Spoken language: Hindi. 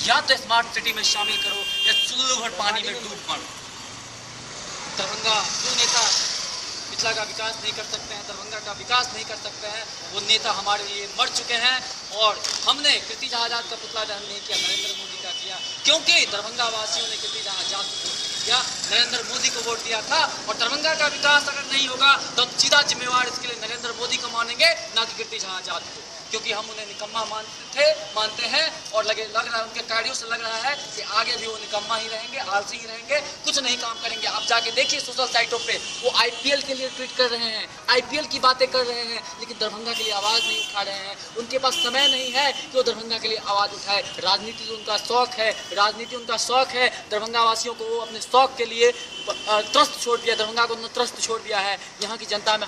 या तो स्मार्ट सिटी में शामिल करो या चुल्लू भर पानी में डूब मरो। दरभंगा जो नेता पिछला का विकास नहीं कर सकते हैं, दरभंगा का विकास नहीं कर सकते हैं, वो नेता हमारे लिए मर चुके हैं। और हमने कीर्ति आजाद का पुतला दहन नहीं किया, नरेंद्र मोदी का किया, क्योंकि दरभंगा वासियों ने कीर्ति आजाद को वोट दिया, नरेंद्र मोदी को वोट दिया था। और दरभंगा का विकास अगर नहीं होगा तो हम सीधा जिम्मेवार इसके लिए नरेंद्र मोदी को मानेंगे, ना कि कीर्ति आजाद को, क्योंकि हम उन्हें निकम्मा मानते हैं। और लग रहा है उनके कार्यों से लग रहा है कि आगे भी वो निकम्मा ही रहेंगे, आलसी ही रहेंगे, कुछ नहीं काम करेंगे। आप जाके देखिए सोशल साइटों पे वो आईपीएल के लिए ट्वीट कर रहे हैं, आईपीएल की बातें कर रहे हैं, लेकिन दरभंगा के लिए आवाज़ नहीं उठा रहे हैं। उनके पास समय नहीं है कि वो दरभंगा के लिए आवाज़ उठाए। राजनीति उनका शौक है, राजनीति उनका शौक है। दरभंगा वासियों को वो अपने शौक के लिए त्रस्त छोड़ दिया, दरभंगा को त्रस्त छोड़ दिया है। यहाँ की जनता में